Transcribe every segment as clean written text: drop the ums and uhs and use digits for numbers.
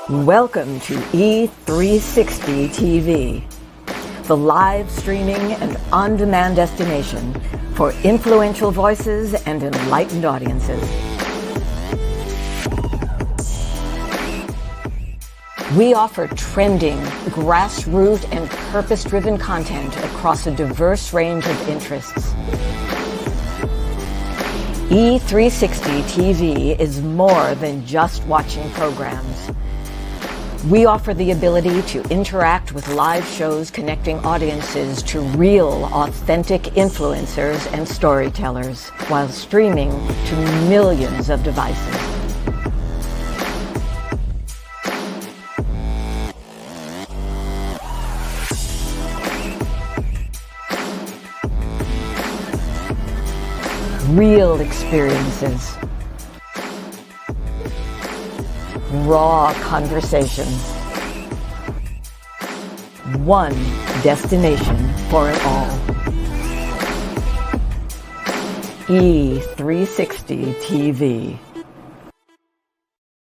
Welcome to E360 TV, the live streaming and on-demand destination for influential voices and enlightened audiences. We offer trending, grassroots, and purpose-driven content across a diverse range of interests. E360 TV is more than just watching programs. We offer the ability to interact with live shows connecting audiences to real, authentic influencers and storytellers while streaming to millions of devices. Real experiences. Raw conversation. One destination for it all. E360 TV.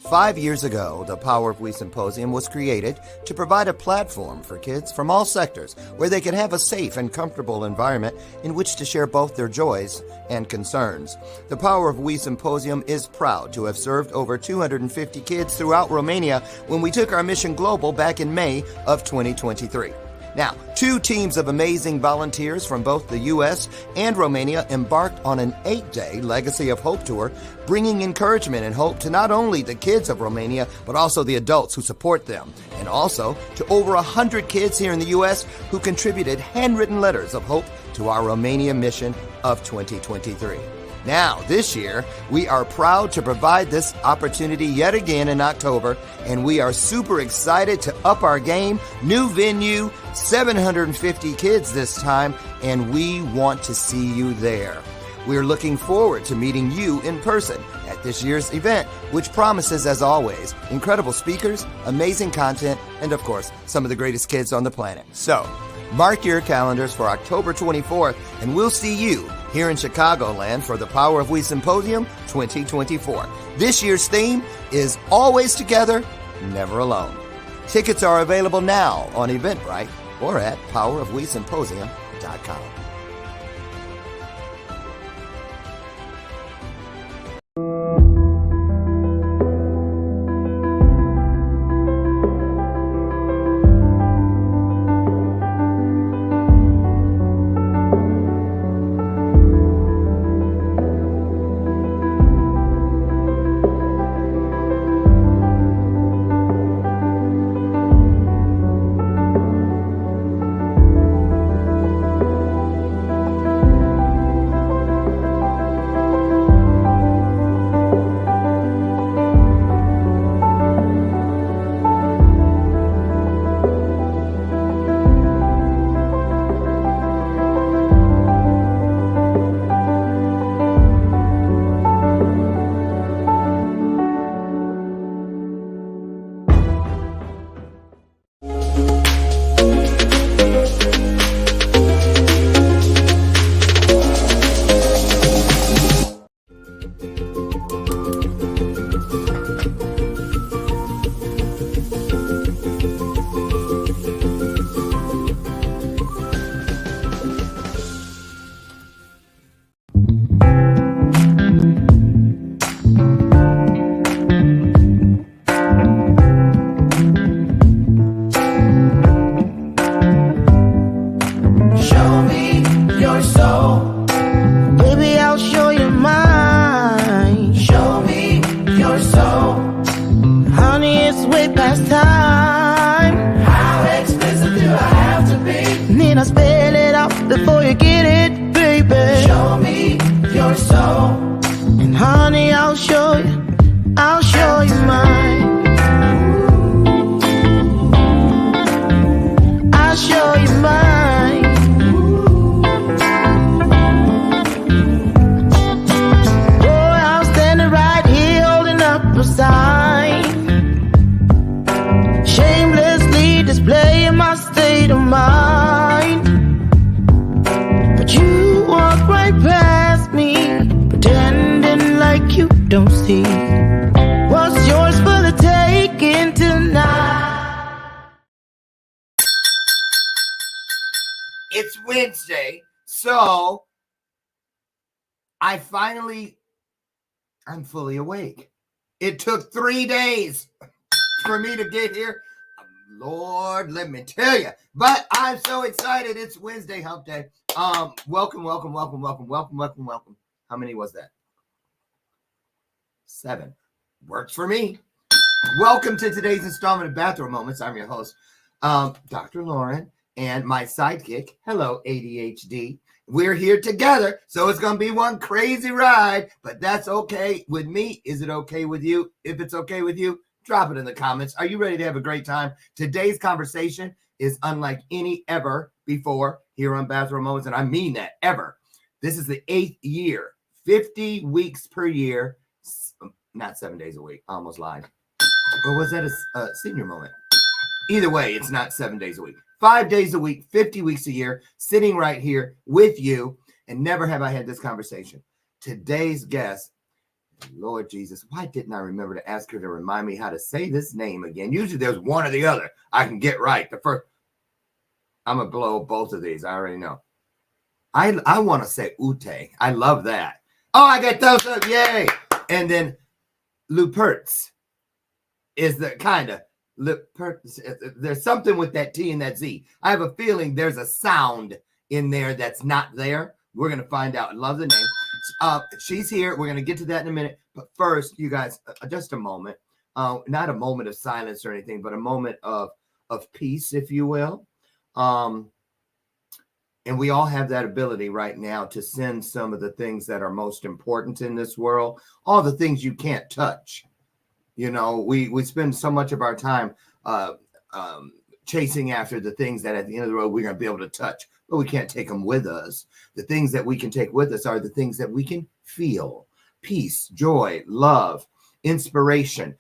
5 years ago, the Power of We Symposium was created to provide a platform for kids from all sectors where they can have a safe and comfortable environment in which to share both their joys and concerns. The Power of We Symposium is proud to have served over 250 kids throughout Romania when we took our mission global back in May of 2023. Now, 2 teams of amazing volunteers from both the U.S. and Romania embarked on an 8-day Legacy of Hope tour, bringing encouragement and hope to not only the kids of Romania, but also the adults who support them, and also to over 100 kids here in the U.S. who contributed handwritten letters of hope to our Romania mission of 2023. Now, this year, we are proud to provide this opportunity yet again in October, and we are super excited to up our game. New venue, 750 kids this time, and we want to see you there. We're looking forward to meeting you in person at this year's event, which promises, as always, incredible speakers, amazing content, and of course, some of the greatest kids on the planet. So, mark your calendars for October 24th, and we'll see you here in Chicagoland for the Power of We Symposium 2024. This year's theme is Always Together, Never Alone. Tickets are available now on Eventbrite or at powerofwesymposium.com. Shamelessly displaying my state of mind, but you walk right past me, pretending like you don't see what's yours for the taking tonight. Wednesday. So I'm fully awake. It took 3 days for me to get here. Lord, let me tell you. But I'm so excited. It's Wednesday hump day. Welcome. How many was that? 7. Works for me. Welcome to today's installment of Bathrobe Moments. I'm your host, Dr. Lauren, and my sidekick. Hello, ADHD. We're here together, so it's going to be one crazy ride, but that's okay with me. Is it okay with you? If it's okay with you, drop it in the comments. Are you ready to have a great time? Today's conversation is unlike any ever before here on Bathrobe Moments, and I mean that, ever. This is the 8th year, 50 weeks per year, not 7 days a week. I almost lied. Or was that a senior moment? Either way, it's not 7 days a week. 5 days a week, 50 weeks a year, sitting right here with you, and never have I had this conversation. Today's guest, Lord Jesus, why didn't I remember to ask her to remind me how to say this name again? Usually there's one or the other I can get right. The first, I'm going to blow both of these. I already know. I want to say UTE. I love that. Oh, I got thumbs up. Yay. And then LUPPERTZ is the kind of LUPPERTZ. There's something with that T and that Z. I have a feeling there's a sound in there that's not there. We're going to find out. Love the name. She's here. We're going to get to that in a minute. But first, you guys, just a moment. Not a moment of silence or anything, but a moment of peace, if you will. And we all have that ability right now to send some of the things that are most important in this world, all the things you can't touch. You know, we spend so much of our time chasing after the things that at the end of the road we're going to be able to touch, but we can't take them with us. The things that we can take with us are the things that we can feel: peace, joy, love, inspiration.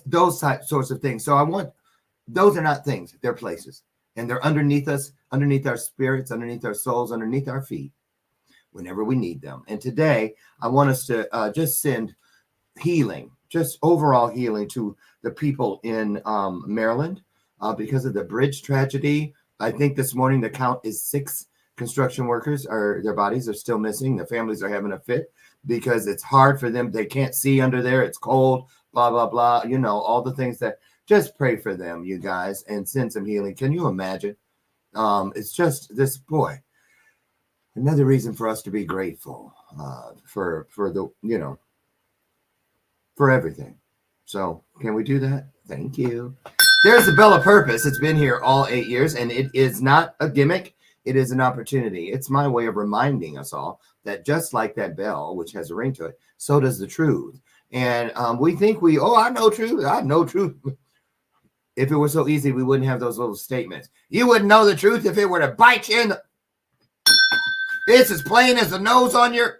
Those sorts of things. So those are not things, they're places. And they're underneath us, underneath our spirits, underneath our souls, underneath our feet, whenever we need them. And today, I want us to just send healing, just overall healing to the people in Maryland because of the bridge tragedy. I think this morning the count is 6 construction workers, their bodies are still missing. The families are having a fit because it's hard for them. They can't see under there. It's cold, blah, blah, blah. You know, all the things that... Just pray for them, you guys, and send some healing. Can you imagine? It's just this, boy, another reason for us to be grateful for the, you know, for everything. So can we do that? Thank you. There's the bell of purpose. It's been here all 8 years, and it is not a gimmick. It is an opportunity. It's my way of reminding us all that just like that bell, which has a ring to it, so does the truth. And we think I know truth. I know truth. If it were so easy, we wouldn't have those little statements. You wouldn't know the truth if it were to bite you in the... It's as plain as the nose on your...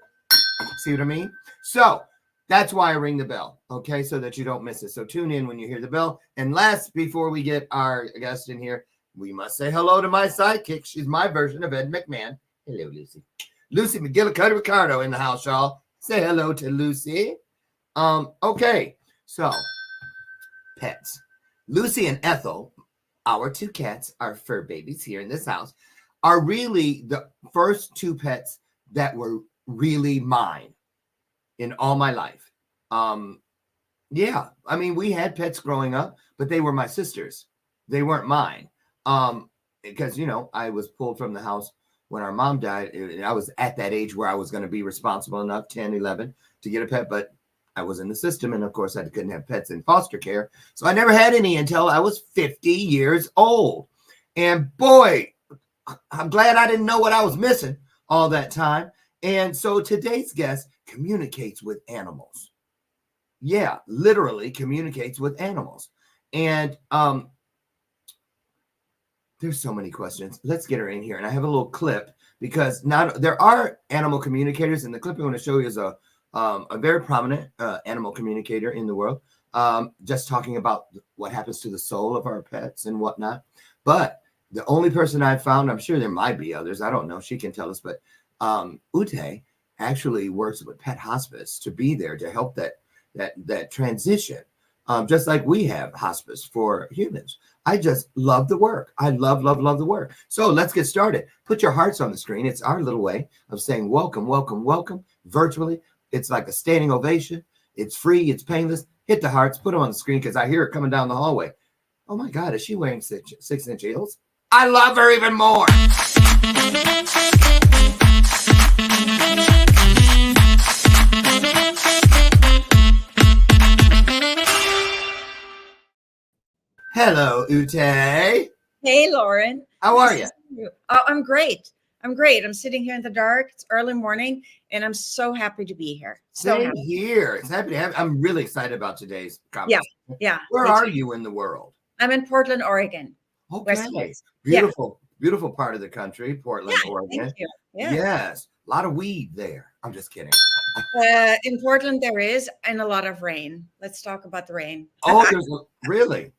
See what I mean? So that's why I ring the bell, okay, so that you don't miss it. So tune in when you hear the bell. And last, before we get our guest in here, we must say hello to my sidekick. She's my version of Ed McMahon. Hello, Lucy. Lucy McGillicuddy Ricardo in the house, y'all. Say hello to Lucy. Okay, so pets. Lucy and Ethel, our 2 cats, our fur babies here in this house, are really the first 2 pets that were really mine in all my life. Yeah, I mean, we had pets growing up, but they were my sisters. They weren't mine. Because, you know, I was pulled from the house when our mom died. I was at that age where I was going to be responsible enough, 10, 11, to get a pet, but I was in the system, and of course I couldn't have pets in foster care. So I never had any until I was 50 years old. And boy, I'm glad I didn't know what I was missing all that time. And so today's guest communicates with animals. Yeah, literally communicates with animals. And there's so many questions. Let's get her in here. And I have a little clip because there are animal communicators, and the clip I'm going to show you is a very prominent animal communicator in the world, just talking about what happens to the soul of our pets and whatnot. But the only person I've found, I'm sure there might be others, I don't know, she can tell us, but UTE actually works with Pet Hospice to be there to help that transition just like we have hospice for humans. I just love the work. I love, love, love the work. So let's get started. Put your hearts on the screen. It's our little way of saying welcome, welcome, welcome virtually. It's like a standing ovation. It's free. It's painless. Hit the hearts. Put them on the screen because I hear it coming down the hallway. Oh my God, is she wearing 6-inch heels? I love her even more. Hello, Ute. Hey, Lauren. How are you? Oh, I'm great. I'm sitting here in the dark. It's early morning, and I'm so happy to be here. Same here. It's happy to have. I'm really excited about today's conversation. Yeah. Where are you in the world? I'm in Portland, Oregon. Okay. Beautiful, beautiful part of the country, Portland, Oregon. Thank you. Yeah. Yes. A lot of weed there. I'm just kidding. In Portland, there is, and a lot of rain. Let's talk about the rain. Oh, really?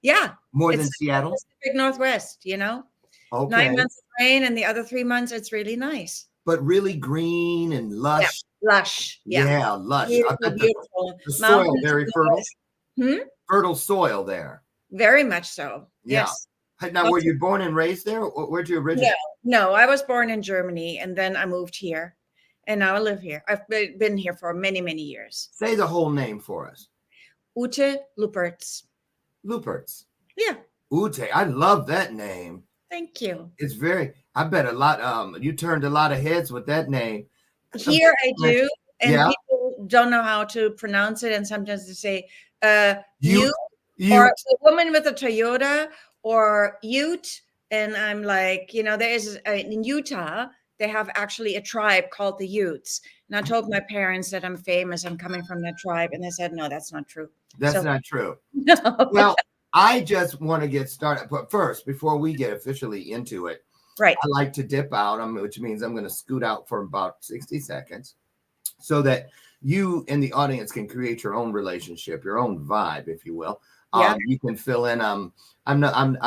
Yeah. More than Seattle? Pacific Northwest, you know? Okay. 9 months of rain, and the other 3 months, it's really nice. But really green and lush. Yeah. Lush. Yeah, lush. Beautiful. The soil very fertile. Fertile soil there. Very much so. Yeah. Yes. Now, were you born and raised there? Or where'd you originate? No, I was born in Germany, and then I moved here, and now I live here. I've been here for many, many years. Say the whole name for us. UTE LUPPERTZ. LUPPERTZ. Yeah. Ute. I love that name. Thank you. It's I bet a lot, you turned a lot of heads with that name. Here I do, and people don't know how to pronounce it, and sometimes they say, you or a woman with a Toyota or Ute, and I'm like, there is, in Utah, they have actually a tribe called the Utes, and I told my parents that I'm famous, I'm coming from that tribe, and they said, no, that's not true. That's not true. No. Well, I just want to get started. But first, before we get officially into it, right, I like to dip out, which means I'm going to scoot out for about 60 seconds so that you and the audience can create your own relationship, your own vibe, if you will. Yeah. You can fill in. I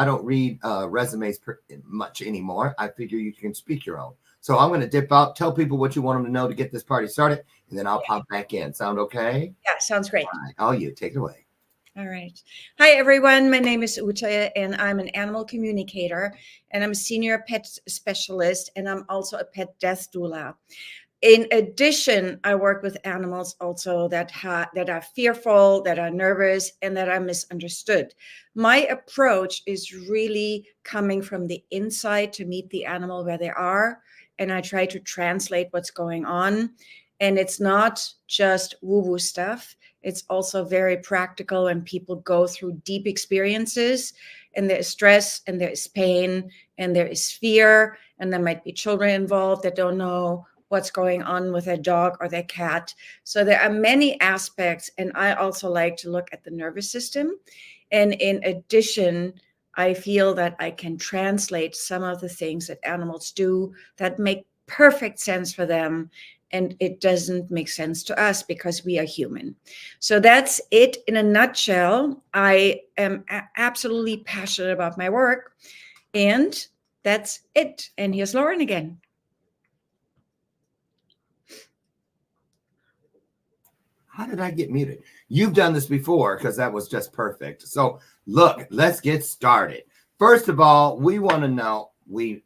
don't read resumes much anymore. I figure you can speak your own. So I'm going to dip out, tell people what you want them to know to get this party started, and then I'll pop back in. Sound okay? Yeah, sounds great. All right. Oh, you take it away. All right. Hi, everyone. My name is Ute, and I'm an animal communicator, and I'm a senior pet specialist, and I'm also a pet death doula. In addition, I work with animals also that are fearful, that are nervous, and that are misunderstood. My approach is really coming from the inside to meet the animal where they are, and I try to translate what's going on. And it's not just woo-woo stuff. It's also very practical when people go through deep experiences, and there is stress, and there is pain, and there is fear, and there might be children involved that don't know what's going on with their dog or their cat. So there are many aspects, and I also like to look at the nervous system. And in addition, I feel that I can translate some of the things that animals do that make perfect sense for them, and it doesn't make sense to us because we are human. So that's it in a nutshell. I am absolutely passionate about my work, and that's it. And here's Lauren again. How did I get muted? You've done this before because that was just perfect. So look, let's get started. First of all, we want to know, why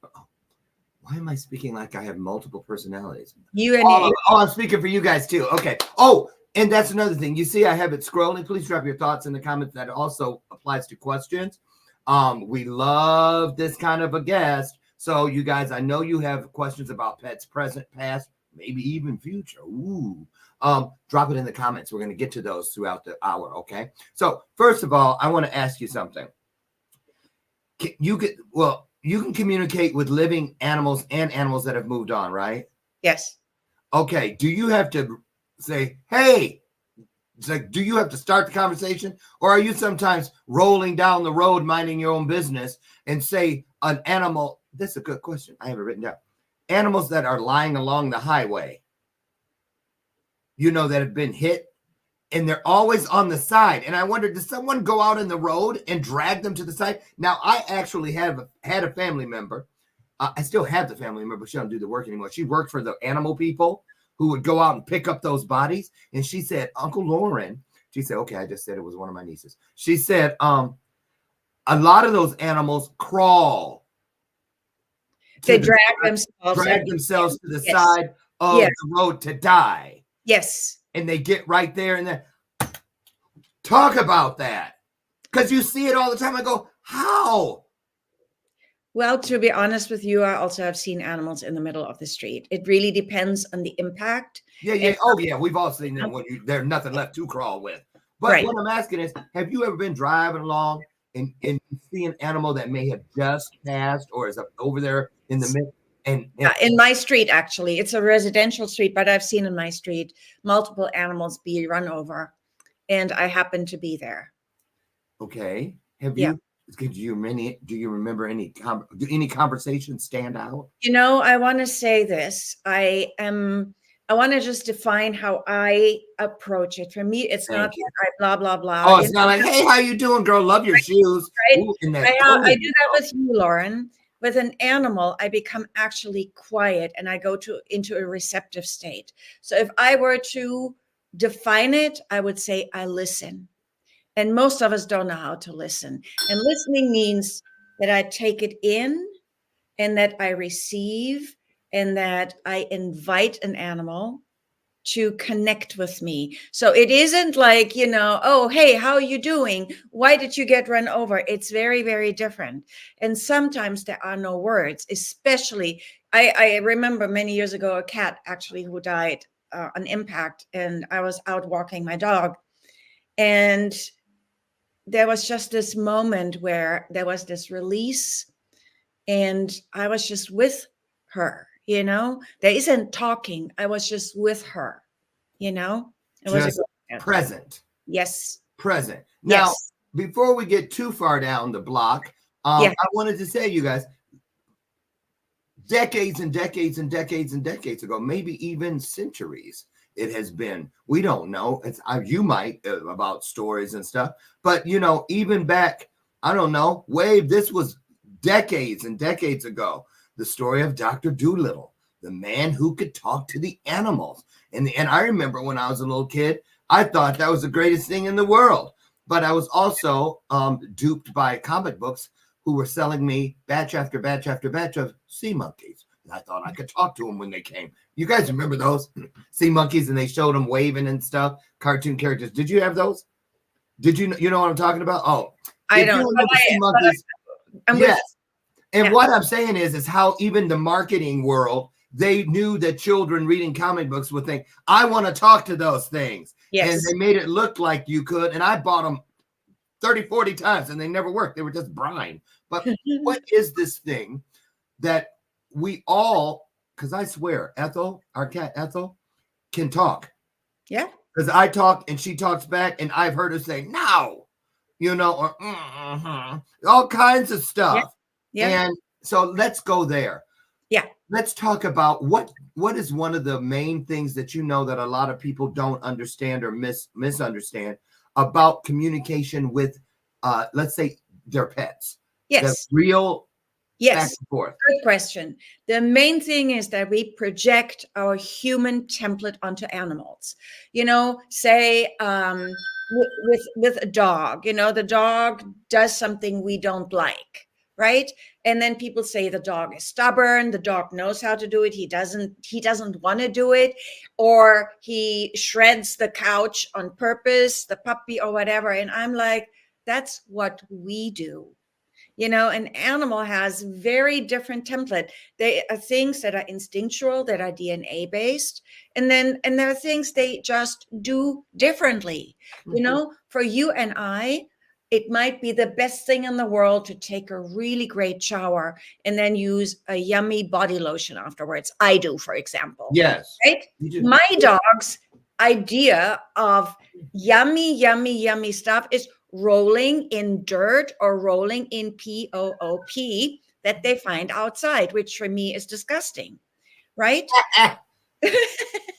am I speaking like I have multiple personalities? I'm speaking for you guys too. Okay. Oh, and that's another thing. You see, I have it scrolling. Please drop your thoughts in the comments. That also applies to questions. We love this kind of a guest. So you guys, I know you have questions about pets, present, past, maybe even future. Ooh. Drop it in the comments. We're going to get to those throughout the hour. Okay. So first of all, I want to ask you something. You can communicate with living animals and animals that have moved on, right? Yes. Okay. Do you have to say, hey, it's like, do you have to start the conversation, or are you sometimes rolling down the road, minding your own business, and say an animal? That's a good question. I have it written down. Animals that are lying along the highway, that have been hit, and they're always on the side. And I wonder, does someone go out in the road and drag them to the side? Now, I actually had a family member. I still have the family member, but she don't do the work anymore. She worked for the animal people who would go out and pick up those bodies. And she said, Uncle Lauren, She said, okay, I just said it was one of my nieces. She said, a lot of those animals crawl. They drag themselves to the yes. side of Yes. the road to die. Yes. And they get right there and then talk about that. Because you see it all the time. I go, how? Well, to be honest with you, I also have seen animals in the middle of the street. It really depends on the impact. Yeah, yeah. Oh, yeah. We've all seen them when there's nothing left to crawl with. But Right. what I'm asking is, have you ever been driving along and you see an animal that may have just passed or is over there in the midst? And in my street, actually, it's a residential street, but I've seen in my street multiple animals be run over, and I happen to be there. Okay. Have you? Do you remember any conversations stand out? You know, I want to say this. I want to just define how I approach it. For me, it's not that I blah blah blah. Oh, it's not like, hey, how you doing, girl? Love your shoes. Right? Ooh, I do that with you, Lauren. With an animal, I become actually quiet and I go into a receptive state. So if I were to define it, I would say I listen. And most of us don't know how to listen. And listening means that I take it in and that I receive and that I invite an animal to connect with me. So it isn't like, oh, hey, how are you doing? Why did you get run over? It's very, very different. And sometimes there are no words, especially, I remember many years ago, a cat actually who died on impact, and I was out walking my dog. And there was just this moment where there was this release and I was just with her, there isn't talking. I was just with her, it was present. Yes. Present. Now, before we get too far down the block, I wanted to say, you guys, decades and decades and decades and decades ago, maybe even centuries, it has been, we don't know. You might about stories and stuff, but even back, I don't know, this was decades and decades ago. The story of Dr. Dolittle, the man who could talk to the animals. And I remember when I was a little kid, I thought that was the greatest thing in the world. But I was also duped by comic books who were selling me batch after batch after batch of sea monkeys. And I thought I could talk to them when they came. You guys remember those sea monkeys? And they showed them waving and stuff, cartoon characters. Did you have those? Did you know what I'm talking about? Oh, I don't know. Sea monkeys. Yes. And what I'm saying is how even the marketing world, they knew that children reading comic books would think, I want to talk to those things. Yes. And they made it look like you could. And I bought them 30, 40 times and they never worked. They were just brine. But what is this thing that we all, because I swear, Ethel, our cat Ethel, can talk. Yeah. Because I talk and she talks back and I've heard her say, no, or all kinds of stuff. Yeah. And so let's go there. Yeah. Let's talk about what is one of the main things that that a lot of people don't understand or misunderstand about communication with, let's say, their pets. Yes. The real back and forth. Good question. The main thing is that we project our human template onto animals. Say with a dog, the dog does something we don't like. Right. And then people say the dog is stubborn. The dog knows how to do it. He doesn't want to do it, or he shreds the couch on purpose, the puppy or whatever. And I'm like, that's what we do. An animal has very different template. They are things that are instinctual, that are DNA based. And there are things they just do differently. Mm-hmm. For you and I, it might be the best thing in the world to take a really great shower and then use a yummy body lotion afterwards. I do, for example. Yes. Right? My dog's idea of yummy, yummy, yummy stuff is rolling in dirt or rolling in POOP that they find outside, which for me is disgusting. Right? Hold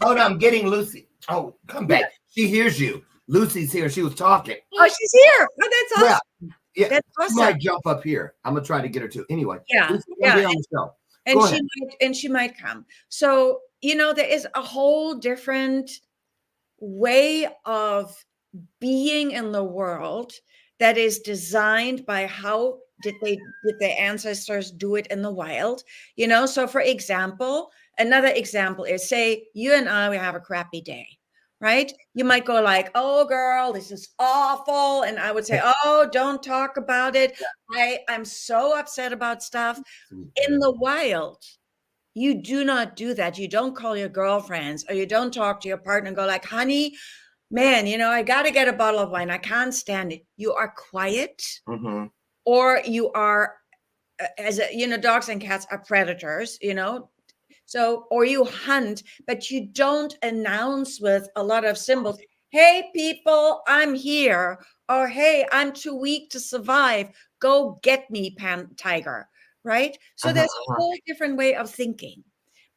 on, I'm getting Lucy. Oh, come back. She hears you. Lucy's here. She was talking. Oh, she's here. Oh, that's awesome. Yeah. That's awesome. She might jump up here. I'm going to try to get her to. Anyway. Yeah. Lucy, and she might come. So, there is a whole different way of being in the world that is designed by how did the ancestors do it in the wild, you know? So for example, another example is, say you and I, we have a crappy day, right? You might go like, oh girl, this is awful. And I would say, oh, don't talk about it. I'm so upset about stuff. In the wild, you do not do that. You don't call your girlfriends, or you don't talk to your partner and go like, honey, man, you know, I got to get a bottle of wine. I can't stand it. You are quiet, or you are, you know, dogs and cats are predators, you know. So, or you hunt, but you don't announce with a lot of symbols, hey, people, I'm here. Or, hey, I'm too weak to survive. Go get me, tiger. Right? So there's a whole different way of thinking.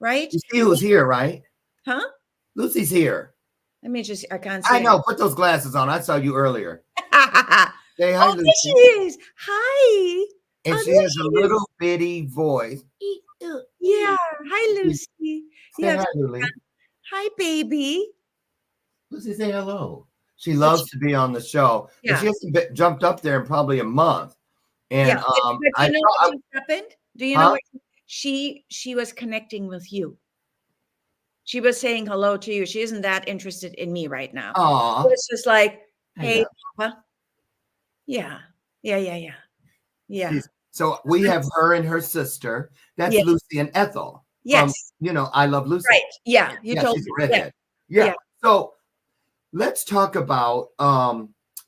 Right? You see who's here, right? Huh? Lucy's here. Let me just, I can't see I it. know. Put those glasses on. I saw you earlier. Say hi, Oh, Lucy. there she is. Hi. And Oh, she there has a little bitty voice. Yeah. Hi, Lucy. Say Yeah. hi, Lily. Hi, baby. Lucy, say hello. She loves to be on the show, but she hasn't jumped up there in probably a month. And but you know what just happened? Do you know what she was connecting with you? She was saying hello to you. She isn't that interested in me right now. Aw. It's just like, hey, Papa. Yeah. So we have her and her sister. That's Yes. Lucy and Ethel. Yes. From, you know, I Love Lucy. Right. Yeah. You told she's me. a redhead. Yeah. So let's talk about,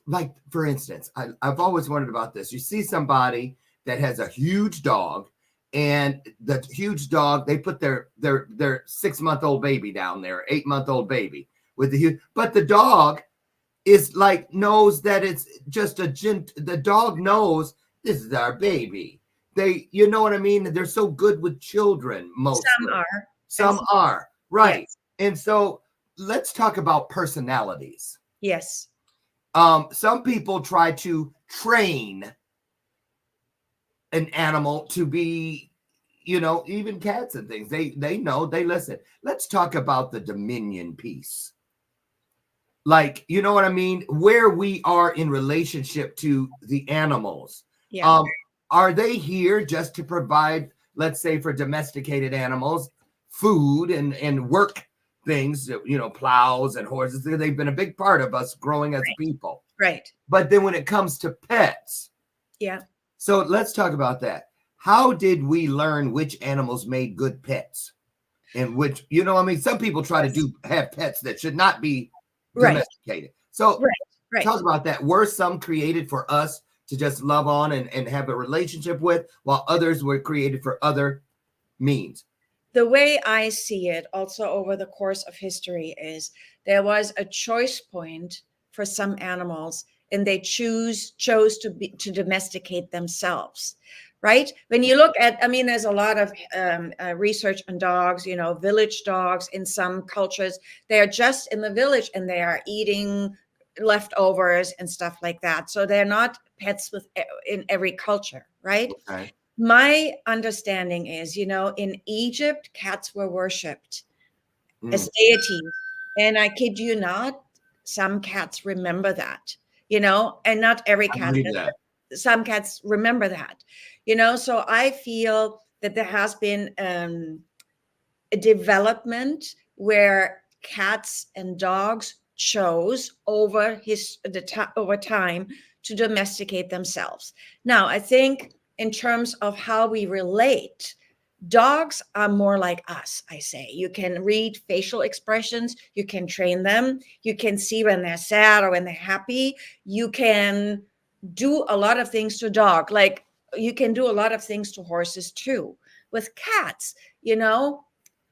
like, for instance, I've always wondered about this. You see somebody that has a huge dog, and the huge dog, they put their 6-month-old baby down there, 8-month-old baby with the huge, but the dog is like, knows that it's just the dog knows this is our baby. They, you know what I mean? They're so good with children, mostly. Some are. Right. Yes. And so let's talk about personalities. Yes. Some people try to train an animal to be, you know, even cats and things. They know, they listen. Let's talk about the dominion piece. Like, you know what I mean? Where we are in relationship to the animals. Yeah. Are they here just to provide, let's say, for domesticated animals, food and work things, you know, plows and horses? They've been a big part of us growing as people. Right. But then when it comes to pets. Yeah. So let's talk about that. How did we learn which animals made good pets? And which, you know, I mean, some people try to have pets that should not be domesticated. So talk about that. Were some created for us to just love on and have a relationship with, while others were created for other means? The way I see it also over the course of history is there was a choice point for some animals, and they chose to domesticate themselves. Right? When you look at, I mean, there's a lot of research on dogs, you know, village dogs in some cultures. They are just in the village and they are eating leftovers and stuff like that. So they're not pets in every culture, right? Okay. My understanding is, you know, in Egypt, cats were worshipped as deities. And I kid you not, some cats remember that, you know, and not every cat. Some cats remember that, you know. So I feel that there has been a development where cats and dogs chose over time to domesticate themselves. Now, I think in terms of how we relate, dogs are more like us, I say. You can read facial expressions. You can train them. You can see when they're sad or when they're happy. You can do a lot of things to a dog. Like you can do a lot of things to horses too. With cats, you know,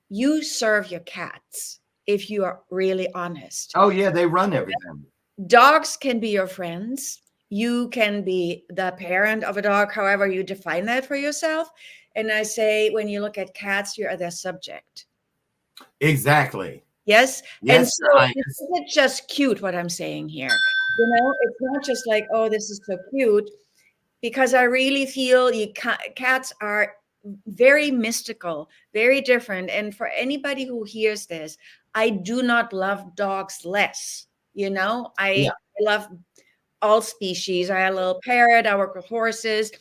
you serve your cats if you are really honest. Oh, yeah, they run everything. Dogs can be your friends. You can be the parent of a dog, however you define that for yourself. And I say, when you look at cats, you are their subject. Exactly. Yes. And so it's just cute what I'm saying here. You know, it's not just like, oh, this is so cute, because I really feel cats are very mystical, very different. And for anybody who hears this, I do not love dogs less. You know, I I love all species. I had a little parrot. I work with horses.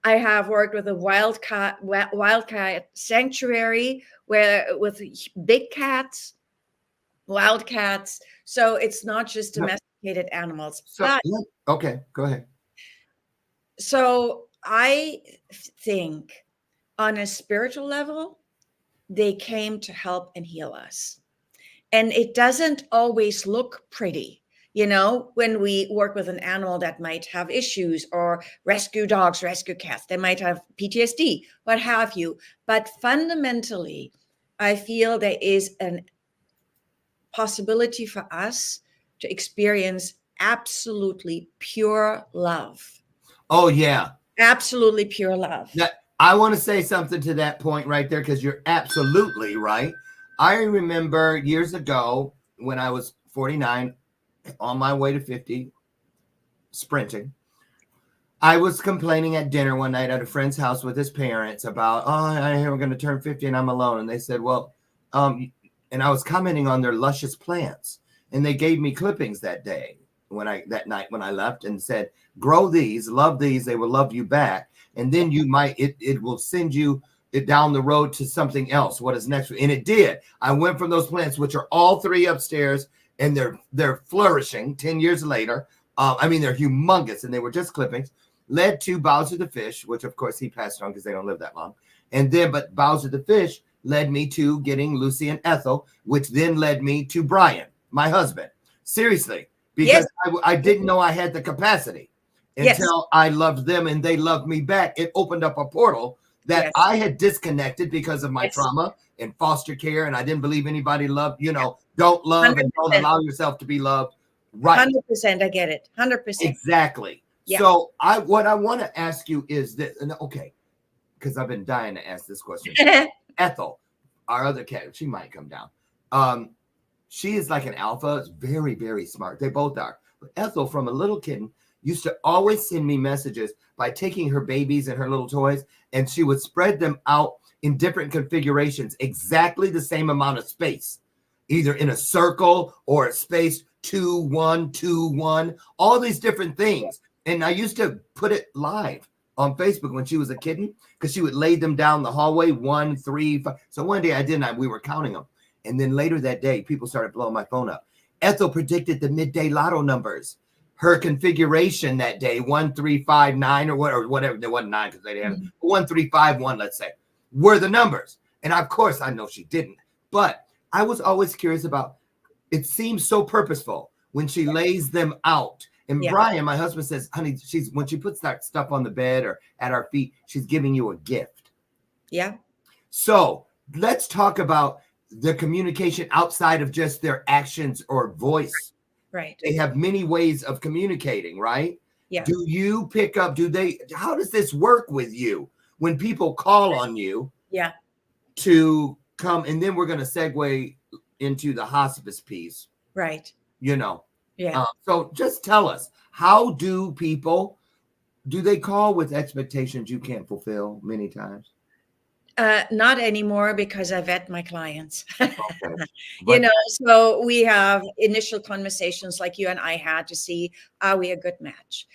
I have worked with a wildcat sanctuary with big cats, wild cats. So it's not just domesticated animals. So, okay, go ahead. So I think on a spiritual level, they came to help and heal us. And it doesn't always look pretty. When we work with an animal that might have issues, or rescue dogs, rescue cats, they might have PTSD, what have you. But fundamentally, I feel there is a possibility for us to experience absolutely pure love. Oh, yeah. Absolutely pure love. Now, I want to say something to that point right there, because you're absolutely right. I remember years ago when I was 49, on my way to 50, sprinting, I was complaining at dinner one night at a friend's house with his parents about, I hear we're going to turn 50 and I'm alone. And they said, well, and I was commenting on their luscious plants. And they gave me clippings that night when I left, and said, grow these, love these, they will love you back. And then it will send you down the road to something else. What is next? And it did. I went from those plants, which are all three upstairs, and they're flourishing 10 years later. They're humongous, and they were just clippings. Led to Bowser the fish, which of course he passed on because they don't live that long. But Bowser the fish led me to getting Lucy and Ethel, which then led me to Brian, my husband. Seriously, because I didn't know I had the capacity until I loved them and they loved me back. It opened up a portal that I had disconnected because of my trauma and foster care, and I didn't believe anybody loved, don't love 100%. And don't allow yourself to be loved. Right. 100%. I get it. 100%. Exactly. Yeah. So what I want to ask you is this, and okay, because I've been dying to ask this question. Ethel, our other cat, she might come down. She is like an alpha. It's very, very smart. They both are. But Ethel, from a little kitten, used to always send me messages by taking her babies and her little toys, and she would spread them out in different configurations, exactly the same amount of space, either in a circle or a space 2, 1, 2, 1, all these different things. And I used to put it live on Facebook when she was a kitten, because she would lay them down the hallway, 1, 3, 5. So one day I didn't. We were counting them. And then later that day, people started blowing my phone up. Ethel predicted the midday lotto numbers. Her configuration that day, 1, 3, 5, 9, or whatever. There wasn't 9 because they didn't have 1, 3, 5, 1, let's say, were the numbers. And of course, I know she didn't. But I was always curious about, it seems so purposeful when she lays them out. And Brian, my husband, says, honey, when she puts that stuff on the bed or at our feet, she's giving you a gift. Yeah. So let's talk about the communication outside of just their actions or voice. Right. They have many ways of communicating, right? Yeah. Do you pick up, how does this work with you when people call on you? Yeah. To come, and then we're going to segue into the hospice piece. Right. Yeah. So just tell us, how do they call with expectations you can't fulfill many times? Not anymore, because I vet my clients. Okay. So we have initial conversations like you and I had to see, are we a good match?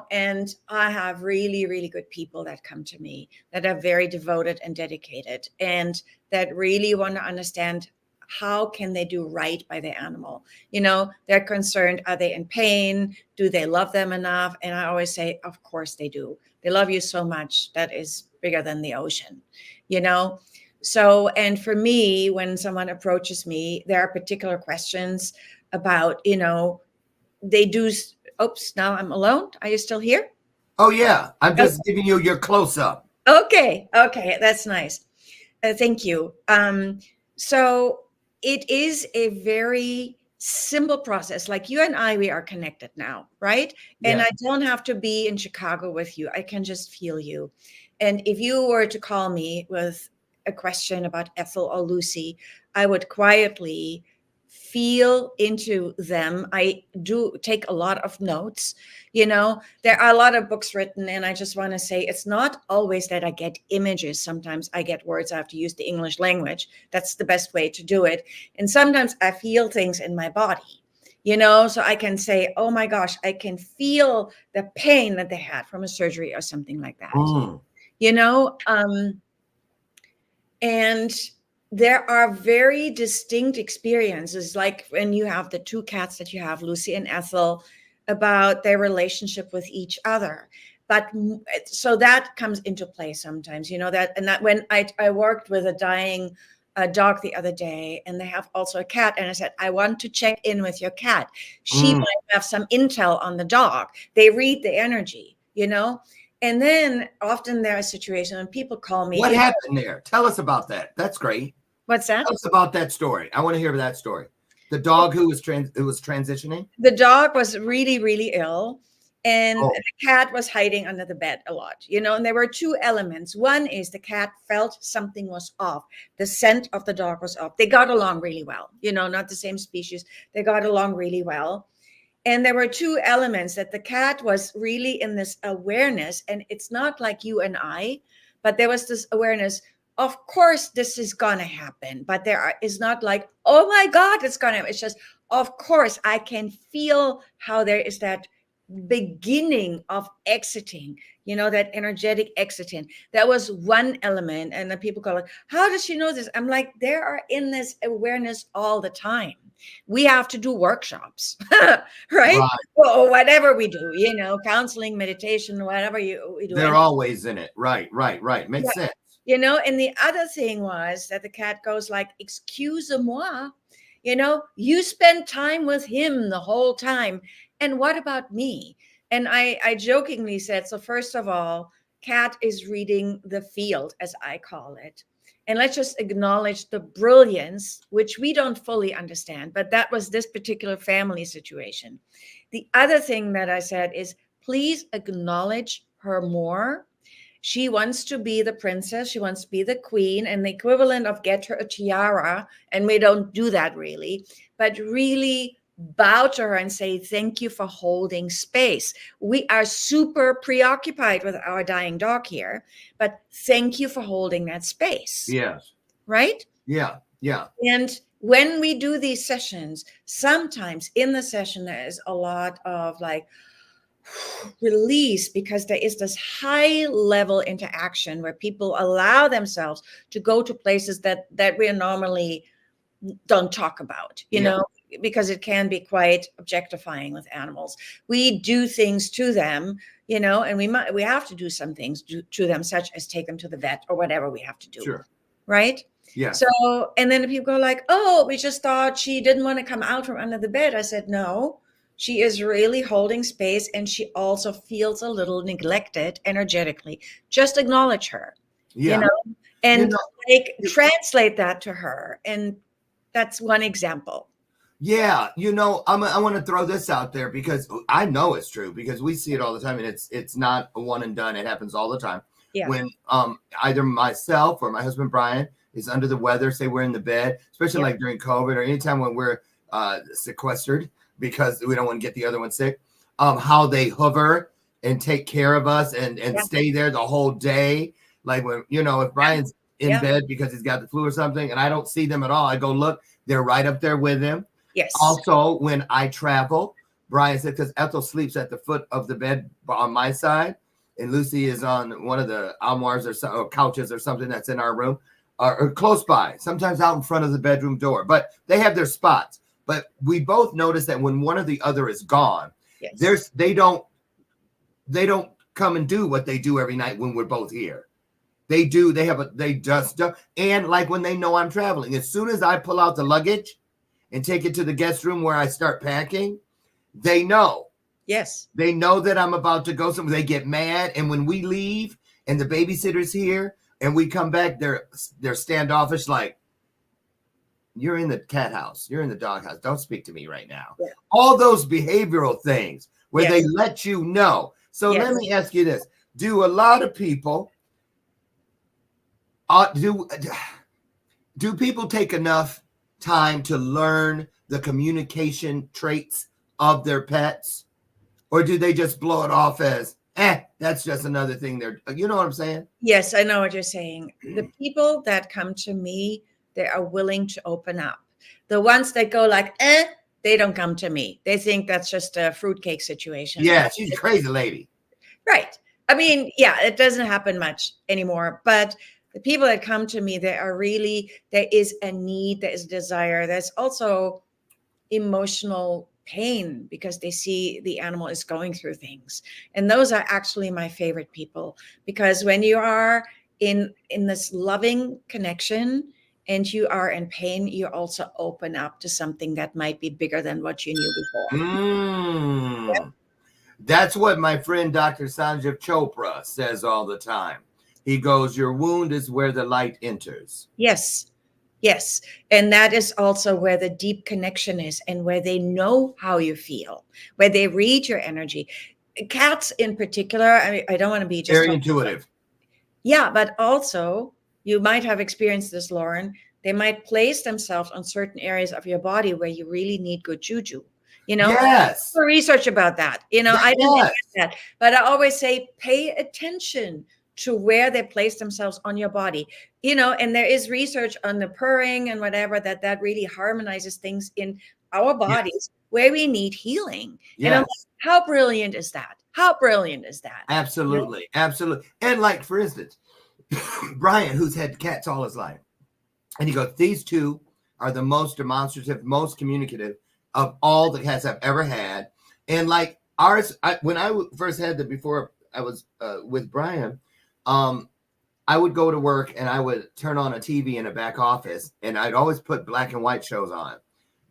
And I have really, really good people that come to me that are very devoted and dedicated, and that really want to understand, how can they do right by the animal? They're concerned, are they in pain? Do they love them enough? And I always say, of course they do. They love you so much. That is bigger than the ocean, So, and for me, when someone approaches me, there are particular questions about, they do, oops, now I'm alone. Are you still here? Oh yeah. I'm just giving you your close up. Okay. That's nice. Thank you. So it is a very simple process. Like you and I, we are connected now, right? Yeah. And I don't have to be in Chicago with you. I can just feel you. And if you were to call me with a question about Ethel or Lucy, I would quietly feel into them. I do take a lot of notes. There are a lot of books written, and I just want to say, it's not always that I get images. Sometimes I get words. I have to use the English language. That's the best way to do it. And sometimes I feel things in my body, so I can say, oh my gosh, I can feel the pain that they had from a surgery or something like that. Mm. And there are very distinct experiences, like when you have the two cats that you have, Lucy and Ethel, about their relationship with each other. But so that comes into play sometimes, that when I worked with a dying dog the other day, and they have also a cat, and I said, I want to check in with your cat. She might have some intel on the dog. They read the energy, And then often there are situations when people call me. What happened there? Tell us about that. That's great. What's that? Tell us about that story. I want to hear that story. The dog who was transitioning? The dog was really, really ill. And Oh. the cat was hiding under the bed a lot, and there were two elements. One is the cat felt something was off. The scent of the dog was off. They got along really well, not the same species. They got along really well. And there were two elements, that the cat was really in this awareness, and it's not like you and I, but there was this awareness. Of course, this is going to happen, but is not like, oh my God, it's going to happen. It's just, of course, I can feel how there is that beginning of exiting, that energetic exiting. That was one element. And then people go like, how does she know this? I'm like, they are in this awareness all the time. We have to do workshops, right? Or whatever we do, counseling, meditation, whatever we do. They're always in it. Right. Makes sense. And the other thing was that the cat goes like, excuse-moi, you spend time with him the whole time. And what about me? And I jokingly said, so first of all, cat is reading the field, as I call it. And let's just acknowledge the brilliance, which we don't fully understand, but that was this particular family situation. The other thing that I said is, please acknowledge her more. She wants to be the princess. She wants to be the queen, and the equivalent of get her a tiara. And we don't do that really, but really bow to her and say, thank you for holding space. We are super preoccupied with our dying dog here, but thank you for holding that space. Yes. Right? Yeah. And when we do these sessions, sometimes in the session, there is a lot of like release, because there is this high level interaction where people allow themselves to go to places that we normally don't talk about, because it can be quite objectifying with animals. We do things to them, and we have to do some things to them, such as take them to the vet or whatever we have to do. Sure. Right? Yeah. So, and then people go like, oh, we just thought she didn't want to come out from under the bed. I said, no, she is really holding space, and she also feels a little neglected energetically. Just acknowledge her, and translate that to her. And that's one example. Yeah, I want to throw this out there because I know it's true, because we see it all the time, and it's not a one and done. It happens all the time. Yeah. When either myself or my husband Brian is under the weather, say we're in the bed, especially like during COVID or anytime when we're sequestered because we don't want to get the other one sick, how they hover and take care of us and stay there the whole day. Like when, if Brian's in bed because he's got the flu or something and I don't see them at all, I go look, they're right up there with him. Yes. Also, when I travel, Brian said, because Ethel sleeps at the foot of the bed on my side, and Lucy is on one of the armoires or couches or something that's in our room, or close by, sometimes out in front of the bedroom door. But they have their spots. But we both notice that when one or the other is gone, they don't come and do what they do every night when we're both here. They just do. And like when they know I'm traveling, as soon as I pull out the luggage and take it to the guest room where I start packing, they know. Yes. They know that I'm about to go somewhere. They get mad. And when we leave and the babysitter's here and we come back, they're standoffish, like, you're in the cat house. You're in the dog house. Don't speak to me right now. Yeah. All those behavioral things where they let you know. So let me ask you this. Do a lot of people, do people take enough time to learn the communication traits of their pets? Or do they just blow it off as, that's just another thing you know what I'm saying? Yes, I know what you're saying. The people that come to me, they are willing to open up. The ones that go like, they don't come to me. They think that's just a fruitcake situation. Yeah, she's a crazy lady. Right. I mean, yeah, it doesn't happen much anymore, but the people that come to me, there is a need, there is a desire. There's also emotional pain because they see the animal is going through things. And those are actually my favorite people, because when you are in this loving connection and you are in pain, you also open up to something that might be bigger than what you knew before. Mm. That's what my friend Dr. Sanjeev Chopra says all the time. He goes, your wound is where the light enters. Yes. Yes. And that is also where the deep connection is, and where they know how you feel, where they read your energy. Cats in particular, I don't want to be just Very intuitive. Yeah, but also you might have experienced this, Lauren. They might place themselves on certain areas of your body where you really need good juju. Yes. Research about that. I didn't Yes. invent that, but I always say pay attention to where they place themselves on your body. And there is research on the purring and whatever that really harmonizes things in our bodies where we need healing. And I'm like, Yes. how brilliant is that? How brilliant is that? Absolutely. Absolutely. And like, for instance, Brian, who's had cats all his life, and he goes, these two are the most demonstrative, most communicative of all the cats I've ever had. And like ours, when I first had them, before I was with Brian, I would go to work and I would turn on a TV in a back office, and I'd always put black and white shows on.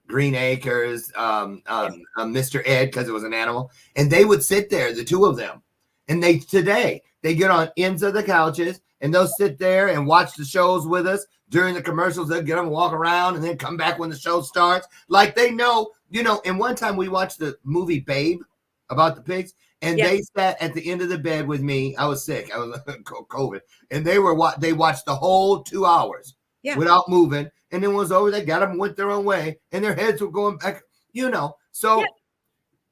Green Acres, Mr. Ed, because it was an animal. And they would sit there, the two of them. And they get on ends of the couches and they'll sit there and watch the shows with us. During the commercials, they'll get them, walk around, and then come back when the show starts. Like they know, and one time we watched the movie Babe about the pigs, and they sat at the end of the bed with me. I was sick. I was COVID. And they watched the whole 2 hours without moving. And then when it was over, they got them, went their own way, and their heads were going back, So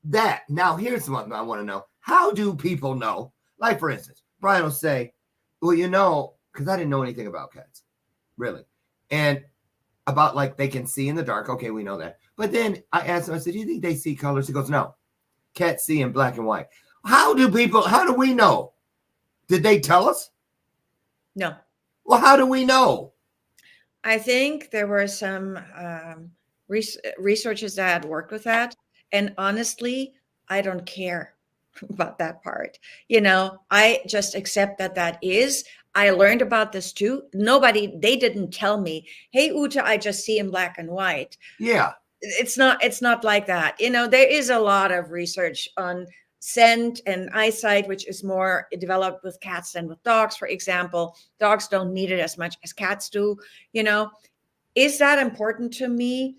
that, now here's one I want to know. How do people know? Like, for instance, Brian will say, well, because I didn't know anything about cats, really. And about, like, they can see in the dark. Okay, we know that. But then I asked him, I said, do you think they see colors? He goes, no. Cats see in black and white. How do we know? Did they tell us? No. Well, how do we know? I think there were some researchers that had worked with that. And honestly, I don't care about that part. I just accept that is. I learned about this too. They didn't tell me, hey, Uta, I just see in black and white. Yeah. It's not like that. There is a lot of research on scent and eyesight, which is more developed with cats than with dogs, for example. Dogs don't need it as much as cats do. Is that important to me?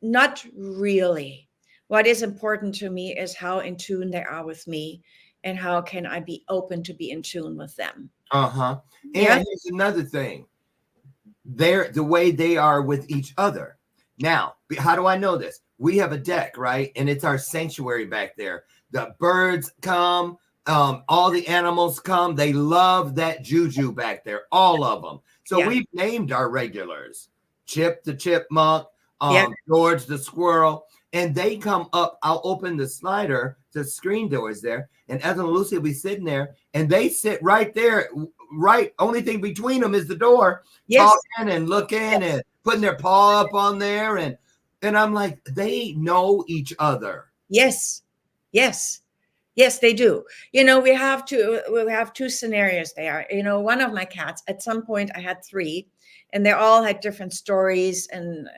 Not really. What is important to me is how in tune they are with me, and how can I be open to be in tune with them. And here's another thing. The way they are with each other. Now, how do I know this? We have a deck, right? And it's our sanctuary back there. The birds come, all the animals come. They love that juju back there, all of them. So we've named our regulars. Chip the chipmunk, George the squirrel, and they come up. I'll open the slider, the screen doors there, and Ethel and Lucy will be sitting there, and they sit right there. Right, only thing between them is the door, talking and looking and putting their paw up on there, and I'm like, they know each other. Yes, they do. We have two scenarios there. One of my cats, at some point I had 3, and they all had different stories, and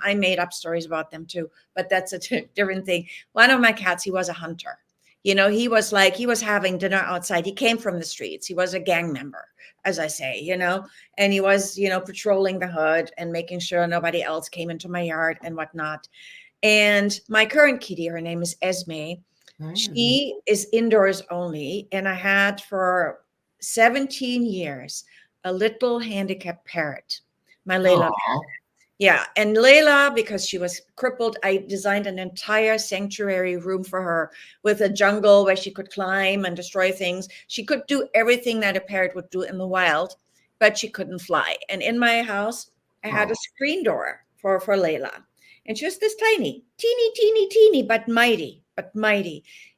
I made up stories about them too, but that's a different thing. One of my cats, he was a hunter. He was having dinner outside. He came from the streets. He was a gang member, as I say, and he was, patrolling the hood and making sure nobody else came into my yard and whatnot. And my current kitty, her name is Esme. She is indoors only. And I had for 17 years a little handicapped parrot, my Layla parrot. Yeah. And Layla, because she was crippled, I designed an entire sanctuary room for her with a jungle where she could climb and destroy things. She could do everything that a parrot would do in the wild, but she couldn't fly. And in my house, I had a screen door for Layla. And she was this tiny, teeny, but mighty,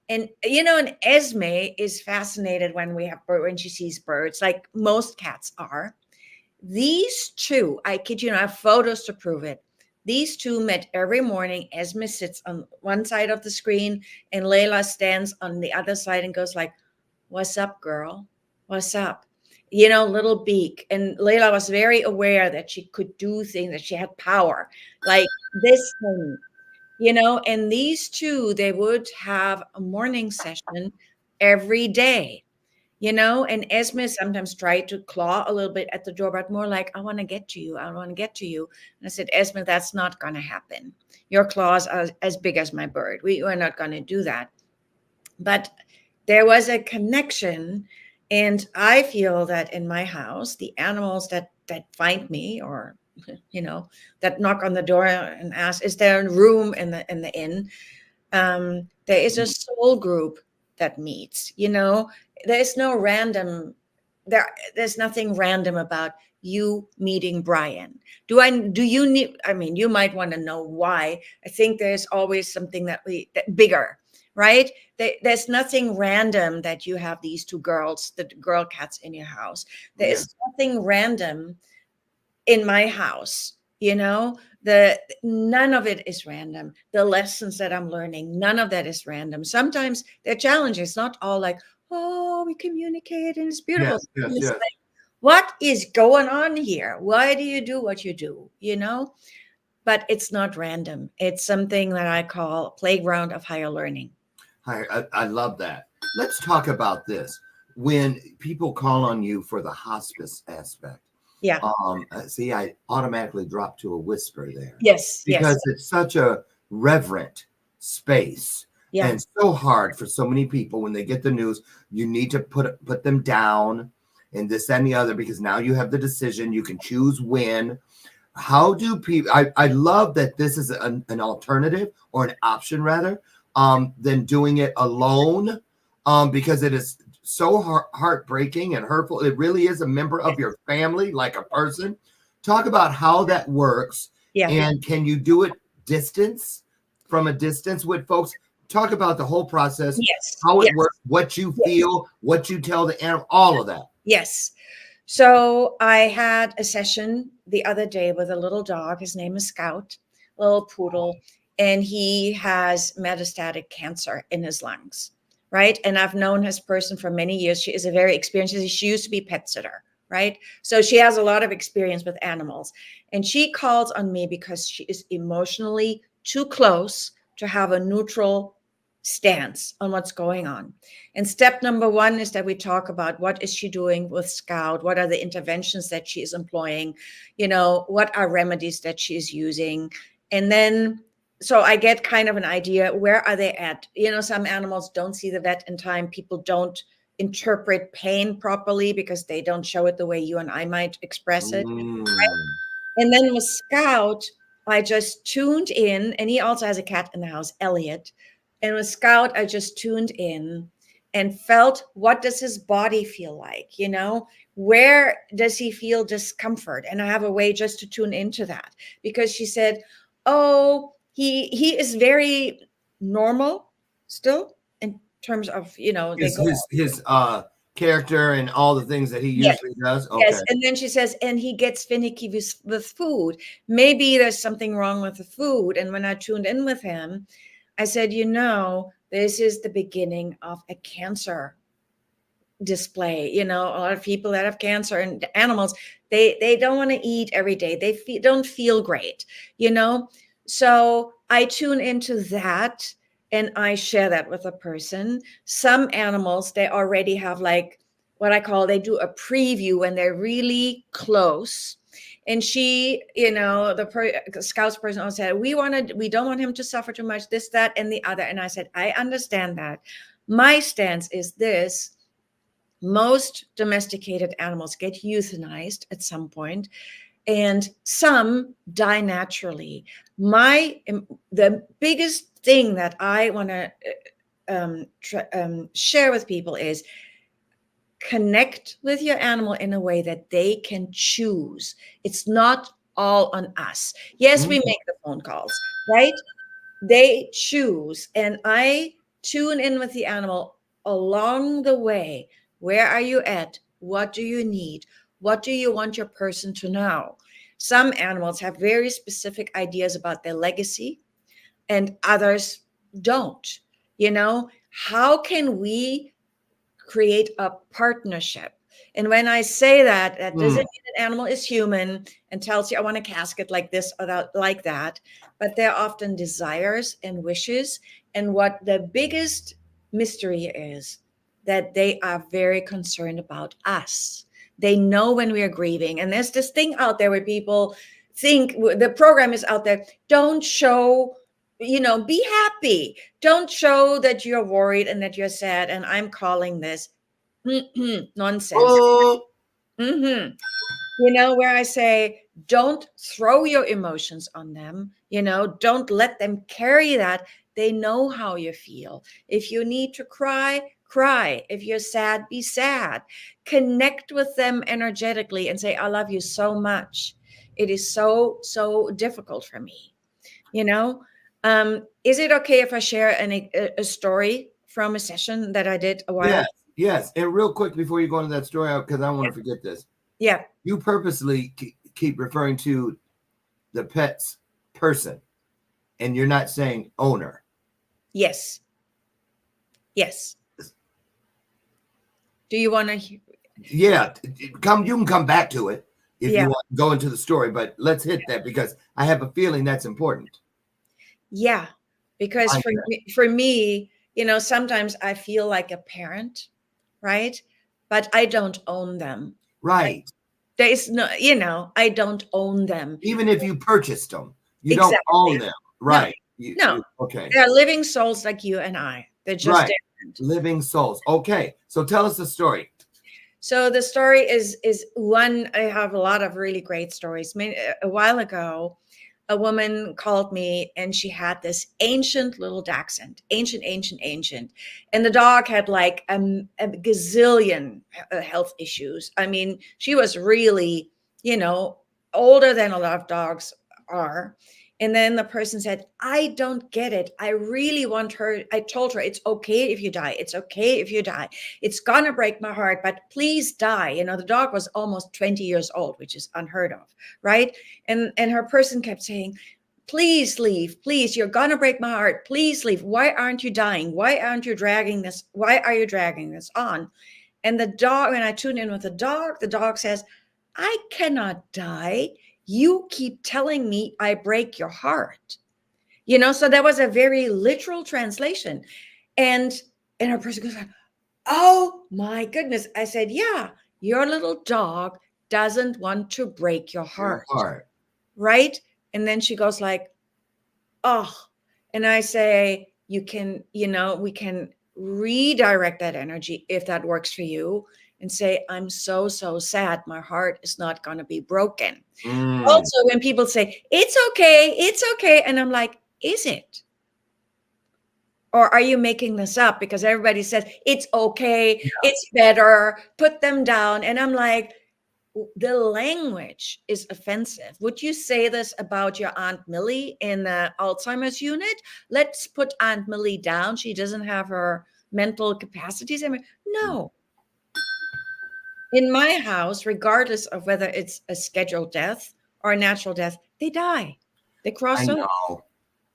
And, and Esme is fascinated when she sees birds, like most cats are. These two, I kid you not, I have photos to prove it. These two met every morning. Esme sits on one side of the screen and Layla stands on the other side and goes like, "What's up, girl? What's up?" Little beak. And Layla was very aware that she could do things, that she had power, like this thing, and these two, they would have a morning session every day. And Esme sometimes tried to claw a little bit at the door, but more like, "I want to get to you. I want to get to you." And I said, "Esme, that's not going to happen. Your claws are as big as my bird. We are not going to do that." But there was a connection. And I feel that in my house, the animals that find me, or, that knock on the door and ask, "Is there a room in the inn?" There is a soul group that meets. There's no random there's nothing random about you meeting Brian. Do you need, I mean, you might want to know why. I think there's always something that bigger, right? There's nothing random that you have these two girls, the girl cats in your house. There is nothing random in my house. None of it is random. The lessons that I'm learning, none of that is random. Sometimes they're challenges. It's not all like, "Oh, we communicate and it's beautiful." It's like, what is going on here? Why do you do what you do? But it's not random. It's something that I call playground of higher learning. I love that. Let's talk about this. When people call on you for the hospice aspect, yeah. See, I automatically dropped to a whisper there. Yes. Because it's such a reverent space. Yeah. And so hard for so many people when they get the news, you need to put them down and this and the other, because now you have the decision. You can choose when. How do people, I love that this is an alternative, or an option rather, than doing it alone, because it is so heartbreaking and hurtful. It really is a member of your family, like a person. Talk about how that works. Yeah. And can you do it from a distance with folks? Talk about the whole process. Yes. How it works, what you feel, what you tell the animal, all of that. Yes. So I had a session the other day with a little dog. His name is Scout, little poodle, and he has metastatic cancer in his lungs, right? And I've known this person for many years. She is a very experienced, she used to be pet sitter, right? So she has a lot of experience with animals. And she calls on me because she is emotionally too close to have a neutral stance on what's going on. And step number one is that we talk about what is she doing with Scout? What are the interventions that she is employing? What are remedies that she's using? And then, so I get kind of an idea, where are they at? Some animals don't see the vet in time. People don't interpret pain properly because they don't show it the way you and I might express it. Right? And then with Scout, I just tuned in, and he also has a cat in the house, Elliot. And with Scout, I just tuned in and felt, what does his body feel like? Where does he feel discomfort? And I have a way just to tune into that, because she said, "Oh, he is very normal still in terms of, his character and all the things that he usually does." Okay. Yes. And then she says, "And he gets finicky with food. Maybe there's something wrong with the food." And when I tuned in with him, I said, this is the beginning of a cancer display. A lot of people that have cancer and animals, they don't want to eat every day. They don't feel great, So I tune into that and I share that with a person. Some animals, they already have like what I call, they do a preview when they're really close. And she, the Scouts person also said, we don't want him to suffer too much, this, that, and the other. And I said, I understand that. My stance is this: most domesticated animals get euthanized at some point, and some die naturally. The biggest thing that I want to share with people is connect with your animal in a way that they can choose. It's not all on us. Yes, we make the phone calls, right? They choose, and I tune in with the animal along the way. Where are you at? What do you need? What do you want your person to know? Some animals have very specific ideas about their legacy, and others don't. You know, how can we create a partnership? And when I say that, that doesn't mean an animal is human and tells you, I want a casket like this or that, like that. But they're often desires and wishes. And what the biggest mystery is, that they are very concerned about us. They know when we are grieving. And there's this thing out there where people think the program is out there. Don't show, be happy. Don't show that you're worried and that you're sad. And I'm calling this nonsense. Mm-hmm. Where I say, don't throw your emotions on them. Don't let them carry that. They know how you feel. If you need to cry, cry. If you're sad, be sad. Connect with them energetically and say, I love you so much. It is so, so difficult for me. Is it okay if I share a story from a session that I did a while ago? Yes. And real quick before you go into that story, because I don't want to forget this. Yeah. You purposely keep referring to the pet's person, and you're not saying owner. Yes. Do you want to? Yeah. You can come back to it if you want to go into the story, but let's hit that because I have a feeling that's important. Yeah, because for me, sometimes I feel like a parent, right? But I don't own them. Right. Like, there is no, I don't own them. Even if you purchased them, you don't own them. Right. No. Okay. They're living souls like you and I. They're just different. Living souls. Okay. So tell us the story. So the story is one. I have a lot of really great stories. A while ago, a woman called me and she had this ancient little dachshund, ancient. And the dog had like a gazillion health issues. I mean, she was really, older than a lot of dogs are. And then the person said, I don't get it. I really want her. I told her, it's okay if you die. It's okay if you die. It's going to break my heart, but please die. The dog was almost 20 years old, which is unheard of, right? And her person kept saying, please leave. Please, you're going to break my heart. Please leave. Why aren't you dying? Why aren't you dragging this? Why are you dragging this on? And the dog, when I tune in with the dog says, I cannot die. You keep telling me I break your heart. So that was a very literal translation. And her person goes, oh my goodness. I said, yeah, your little dog doesn't want to break your heart. Right? And then she goes like, oh, and I say, we can redirect that energy if that works for you. And say, I'm so, so sad. My heart is not going to be broken. Also, when people say, it's okay. And I'm like, is it? Or are you making this up? Because everybody says, it's okay. It's better. Put them down. And I'm like, the language is offensive. Would you say this about your Aunt Millie in the Alzheimer's unit? Let's put Aunt Millie down. She doesn't have her mental capacities. No. In my house, regardless of whether it's a scheduled death or a natural death, they die. They cross over.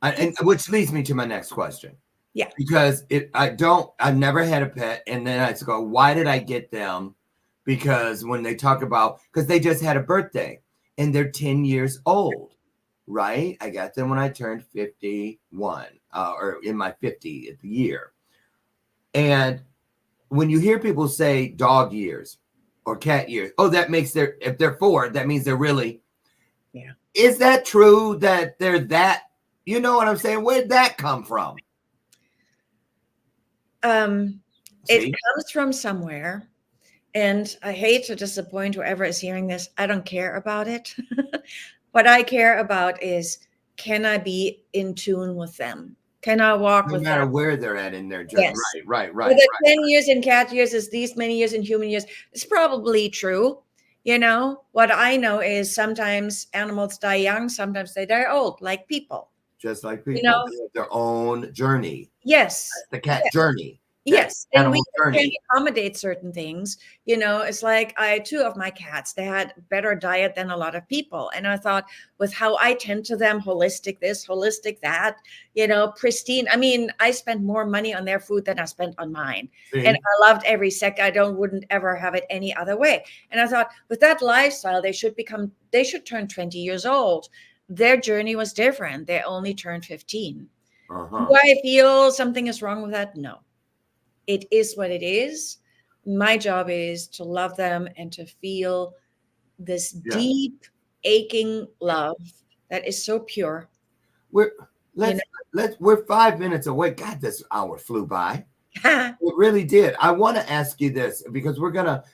And which leads me to my next question. Yeah. Because I've never had a pet. And then I go, why did I get them? Because when they talk about, because they just had a birthday and they're 10 years old, right? I got them when I turned 51 or in my 50th year. And when you hear people say dog years, or cat years. Oh, that makes if they're 4, that means they're really. Yeah. Is that true that they're that? You know what I'm saying? Where'd that come from? It comes from somewhere. And I hate to disappoint whoever is hearing this. I don't care about it. What I care about is, can I be in tune with them? Can I walk with them? No matter where they're at in their journey. Yes. Right. Whether 10 years in cat years is these many years in human years, it's probably true. You know, what I know is sometimes animals die young, sometimes they die old, like people. Just like You people, know, they have their own journey. yes. The cat journey. That's Yes, and we animal can journey. accommodate certain things. You know, it's like two of my cats, they had better diet than a lot of people. And I thought, with how I tend to them, holistic this, holistic that, you know, pristine. I mean, I spent more money on their food than I spent on mine. And See? I loved every second. Wouldn't ever have it any other way. And I thought, with that lifestyle, they should turn 20 years old. Their journey was different. They only turned 15. Do I feel something is wrong with that? No. It is what it is. My job is to love them and to feel this deep, aching love that is so pure. We're You we're 5 minutes away. God, this hour flew by. know, It really did. I want to ask you this because we're gonna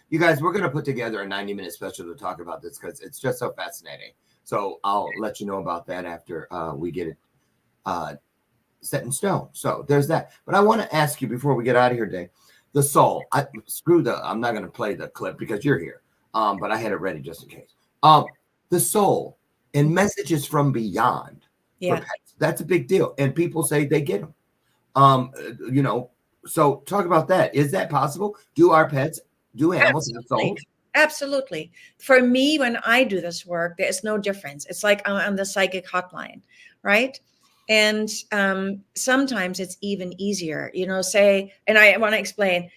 put together a 90-minute special to talk about this because it's just so fascinating. So I'll let you know about that after we get it set in stone. So there's that. But I want to ask you before we get out of here today, the soul. I'm not going to play the clip because you're here. But I had it ready just in case. The soul and messages from beyond for pets. That's a big deal. And people say they get them. You know, so talk about that. Is that possible? Do animals have souls? Absolutely. For me, when I do this work, there is no difference. It's like I'm on the psychic hotline, right? And sometimes it's even easier, you know, and I want to explain,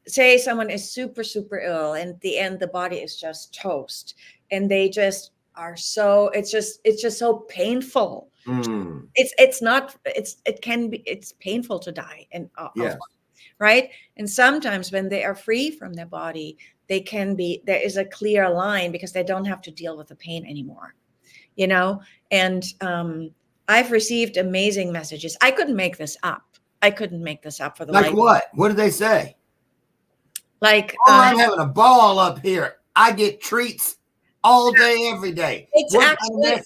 say someone is super, super ill and at the end, the body is just toast and they just are it's just so painful. It's painful to die and right. And sometimes when they are free from their body, there is a clear line because they don't have to deal with the pain anymore, you know? And I've received amazing messages. I couldn't make this up. For the like what? What did they say? Like, I'm having a ball up here. I get treats all day, every day. It's actually,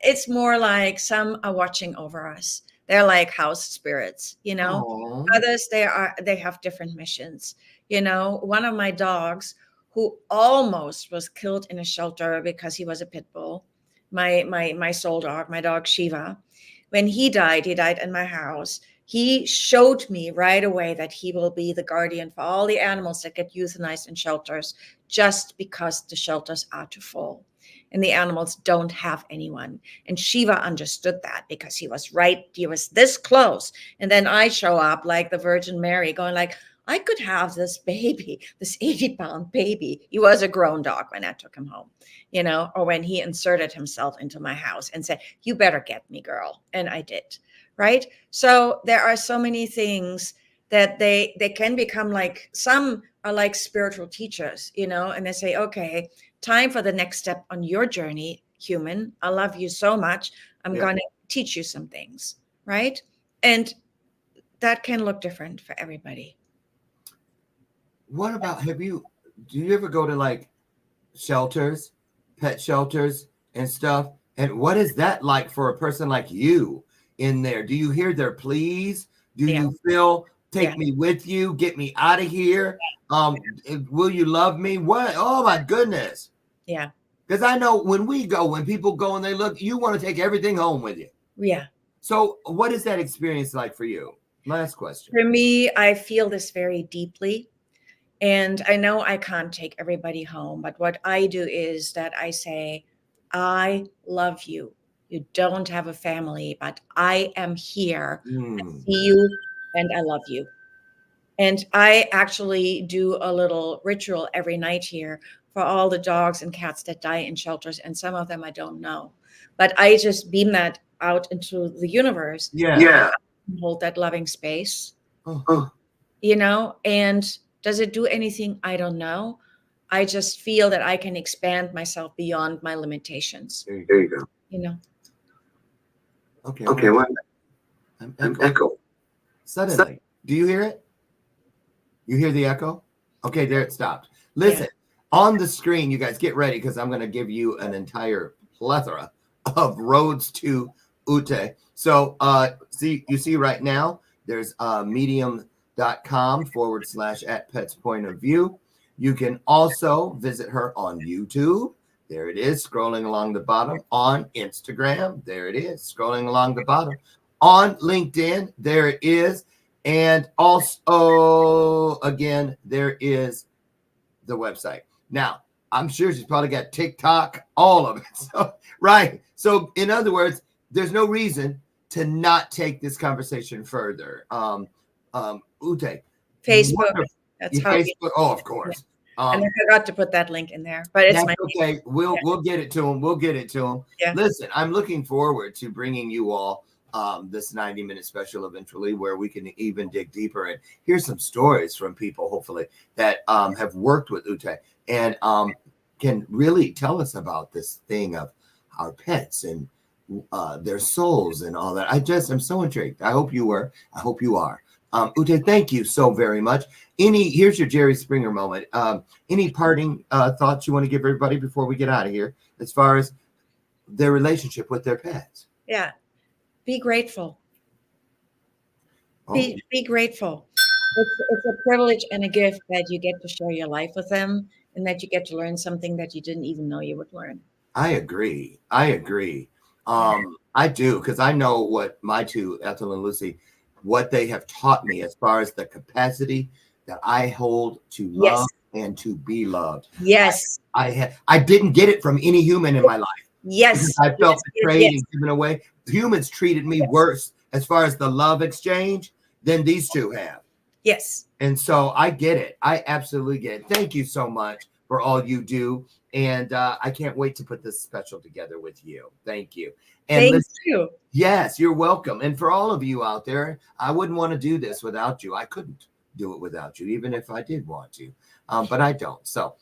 it's more like some are watching over us. They're like house spirits, you know. Aww. Others, they have different missions. You know, one of my dogs who almost was killed in a shelter because he was a pit bull. My soul dog, my dog Shiva. When he died in my house. He showed me right away that he will be the guardian for all the animals that get euthanized in shelters just because the shelters are too full and the animals don't have anyone. And Shiva understood that because he was this close. And then I show up like the Virgin Mary going like, I could have this baby, this 80-pound baby. He was a grown dog when I took him home, you know, or when he inserted himself into my house and said, you better get me, girl. And I did. Right. So there are so many things that they can become like, some are like spiritual teachers, you know, and they say, okay, time for the next step on your journey, human. I love you so much. I'm going to teach you some things. Right. And that can look different for everybody. What about, do you ever go to like shelters, pet shelters and stuff? And what is that like for a person like you in there? Do you hear their pleas? Do you feel, take me with you, get me out of here? Will you love me? What? Oh my goodness. Yeah. Because I know when people go and they look, you want to take everything home with you. Yeah. So what is that experience like for you? Last question. For me, I feel this very deeply. And I know I can't take everybody home, but what I do is that I say, I love you. You don't have a family, but I am here. I see you and I love you. And I actually do a little ritual every night here for all the dogs and cats that die in shelters. And some of them I don't know, but I just beam that out into the universe. Yeah. Hold that loving space, Oh. you know, and does it do anything? I don't know. I just feel that I can expand myself beyond my limitations. There you go. You know. Okay. Well, I'm echo. Suddenly. Do you hear it? You hear the echo? Okay, there it stopped. Listen, on the screen, you guys get ready because I'm going to give you an entire plethora of roads to UTE. So you see right now, there's medium.com / @pets point of view. You can also visit her on YouTube. There it is, scrolling along the bottom. On Instagram. There it is, scrolling along the bottom. On LinkedIn. There it is. And also, again, there is the website. Now, I'm sure she's probably got TikTok, all of it. So, right. So, in other words, there's no reason to not take this conversation further. Ute. Facebook. That's how Facebook. Oh, of course. And I forgot to put that link in there, but it's that's okay. We'll get it to him. We'll get it to him. Yeah. Listen, I'm looking forward to bringing you all this 90-minute special eventually, where we can even dig deeper and hear some stories from people, hopefully, that have worked with Ute and can really tell us about this thing of our pets and their souls and all that. I'm so intrigued. I hope you were. I hope you are. Ute, thank you so very much. Here's your Jerry Springer moment. Any parting thoughts you want to give everybody before we get out of here, as far as their relationship with their pets? Yeah. Be grateful. Oh. Be grateful. It's a privilege and a gift that you get to share your life with them, and that you get to learn something that you didn't even know you would learn. I agree. I do, because I know what my two, Ethel and Lucy, what they have taught me as far as the capacity that I hold to love and to be loved. Yes. I didn't get it from any human in my life. Yes. I felt betrayed and given away. Humans treated me worse as far as the love exchange than these two have. Yes. And so I get it. I absolutely get it. Thank you so much for all you do. And I can't wait to put this special together with you. Thank you. And Thank you. Yes, you're welcome. And for all of you out there, I wouldn't want to do this without you. I couldn't do it without you, even if I did want to. But I don't. So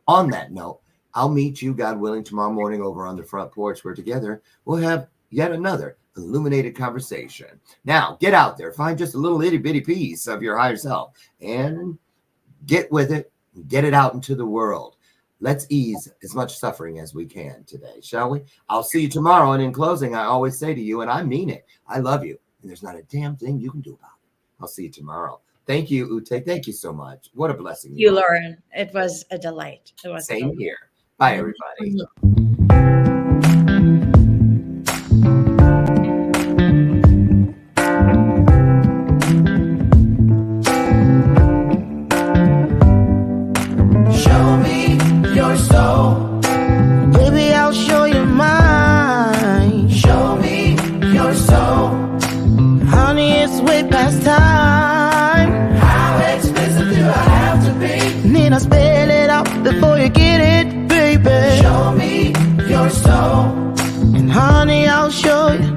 on that note, I'll meet you, God willing, tomorrow morning over on the front porch, where together we'll have yet another illuminated conversation. Now, get out there, find just a little itty bitty piece of your higher self and get with it, get it out into the world. Let's ease as much suffering as we can today, shall we? I'll see you tomorrow. And in closing, I always say to you, and I mean it, I love you, and there's not a damn thing you can do about it. I'll see you tomorrow. Thank you, Ute. Thank you so much. What a blessing. You, Lauren. It was a delight. It was same here. Bye, everybody. Show me your soul. Baby, I'll show you mine. Show me your soul. Honey, it's way past time. How expensive do I have to be? Need I spell it out before you get it, baby? Show me your soul. And honey, I'll show you.